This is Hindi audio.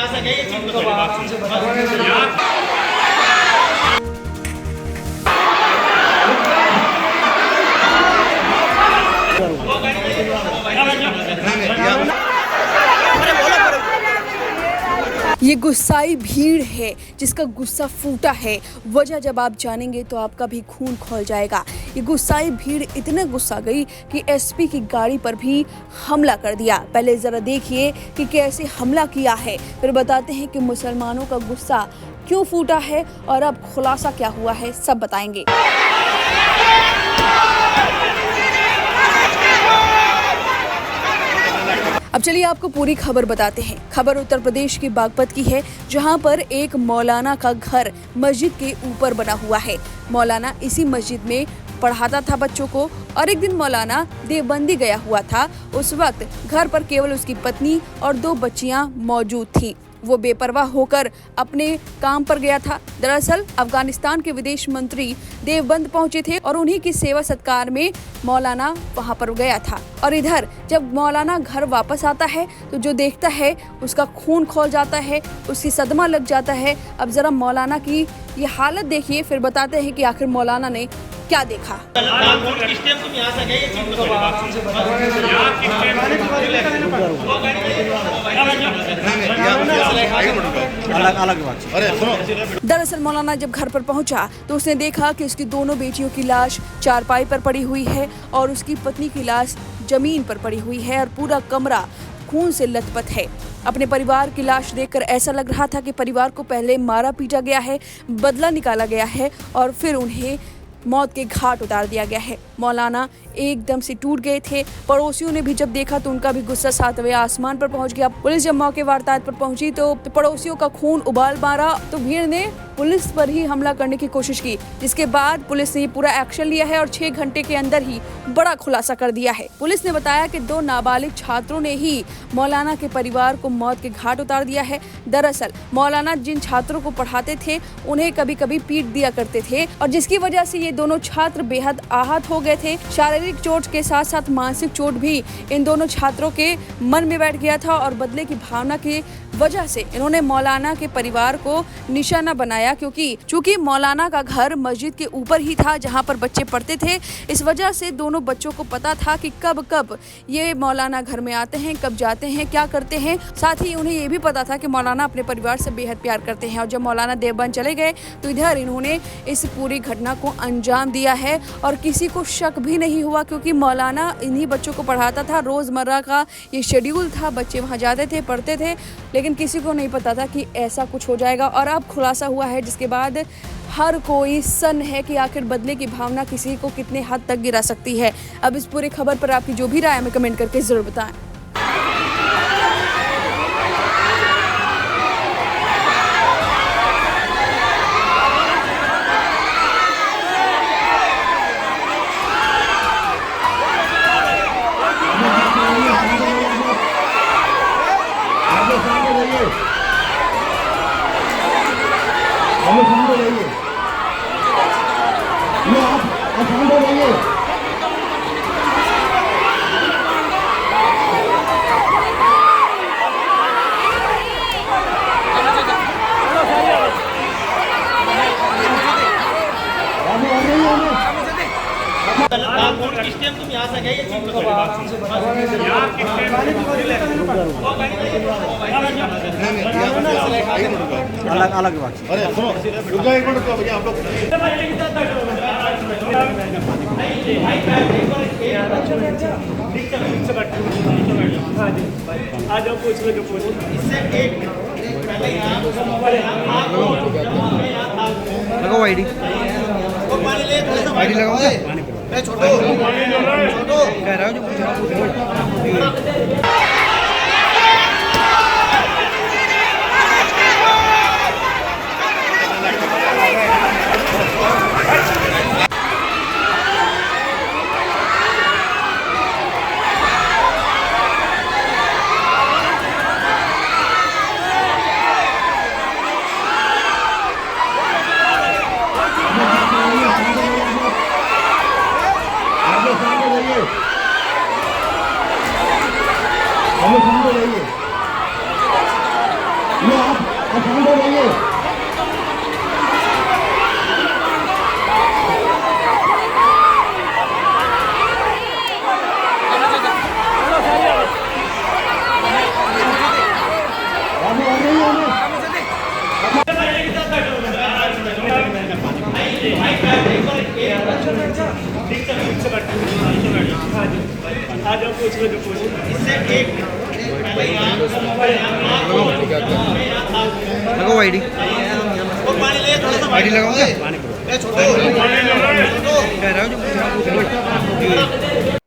आ सके ये चीज तो ये गुस्साई भीड़ है जिसका गुस्सा फूटा है। वजह जब आप जानेंगे तो आपका भी खून खौल जाएगा। ये गुस्साई भीड़ इतने गुस्सा गई कि एसपी की गाड़ी पर भी हमला कर दिया। पहले जरा देखिए कि कैसे हमला किया है, फिर बताते हैं कि मुसलमानों का गुस्सा क्यों फूटा है और अब खुलासा क्या हुआ है, सब बताएंगे। अब चलिए आपको पूरी खबर बताते हैं। खबर उत्तर प्रदेश के बागपत की है, जहां पर एक मौलाना का घर मस्जिद के ऊपर बना हुआ है। मौलाना इसी मस्जिद में पढ़ाता था बच्चों को और एक दिन मौलाना देवबंदी गया हुआ था। उस वक्त घर पर केवल उसकी पत्नी और 2 बच्चियां मौजूद थीं। वो बेपरवाह होकर अपने काम पर गया था। दरअसल अफगानिस्तान के विदेश मंत्री देवबंद पहुंचे थे और उन्हीं की सेवा सत्कार में मौलाना वहां पर गया था। और इधर जब मौलाना घर वापस आता है तो जो देखता है उसका खून खौल जाता है, उसकी सदमा लग जाता है। अब जरा मौलाना की ये हालत देखिए, फिर बताते हैं कि आखिर मौलाना ने क्या देखा। दरअसल मौलाना जब घर पर पहुंचा तो उसने देखा कि उसकी दोनों बेटियों की लाश चारपाई पर पड़ी हुई है और उसकी पत्नी की लाश जमीन पर पड़ी हुई है और पूरा कमरा खून से लथपथ है। अपने परिवार की लाश देखकर ऐसा लग रहा था कि परिवार को पहले मारा पीटा गया है, बदला निकाला गया है और फिर उन्हें मौत के घाट उतार दिया गया है। मौलाना एकदम से टूट गए थे। पड़ोसियों ने भी जब देखा तो उनका भी गुस्सा 7वें आसमान पर पहुंच गया। पुलिस जब मौके वारदात पर पहुंची तो पड़ोसियों का खून उबाल मारा तो भीड़ ने पुलिस पर ही हमला करने की कोशिश की, जिसके बाद पुलिस ने पूरा एक्शन लिया है और 6 घंटे के अंदर ही बड़ा खुलासा कर दिया है। पुलिस ने बताया कि 2 नाबालिग छात्रों ने ही मौलाना के परिवार को मौत के घाट उतार दिया है। दरअसल मौलाना जिन छात्रों को पढ़ाते थे उन्हें कभी कभी पीट दिया करते थे और जिसकी वजह से ये दोनों छात्र बेहद आहत हो गए थे। शारीरिक चोट के साथ साथ मानसिक चोट भी इन दोनों छात्रों के मन में बैठ गया था और बदले की भावना की वजह से इन्होंने मौलाना के परिवार को निशाना बनाया, क्योंकि चूंकि मौलाना का घर मस्जिद के ऊपर ही था जहां पर बच्चे पढ़ते थे। इस वजह से दोनों बच्चों को पता था कि कब कब ये मौलाना घर में आते हैं, कब जाते हैं, क्या करते हैं। साथ ही उन्हें ये भी पता था कि मौलाना अपने परिवार से बेहद प्यार करते हैं। और जब मौलाना देवबंद चले गए तो इधर इन्होंने इस पूरी घटना को अंजाम दिया है और किसी को शक भी नहीं हुआ, क्योंकि मौलाना इन्हीं बच्चों को पढ़ाता था। रोजमर्रा का ये शेड्यूल था, बच्चे वहाँ जाते थे, पढ़ते थे, लेकिन किसी को नहीं पता था कि ऐसा कुछ हो जाएगा। और अब खुलासा हुआ है जिसके बाद हर कोई सन्न है कि आखिर बदले की भावना किसी को कितने हद तक गिरा सकती है। अब इस पूरी खबर पर आपकी जो भी राय हमें कमेंट करके जरूर बताएं। अलग अलग बात। अरे सुनो, रुक जाओ 1 मिनट, तो भैया आप लोग आ जाओ, पूछ लो जो पूछ लगाओ आईडी लगाओ। छोटो कह रहा हूँ जो पूछ रहा हूँ। आज आप पूछ लो जो पूछ लगाओ आईडी आईडी लगाओगे पानी छोटो कह रहा हूँ जो पूछ रहा हूँ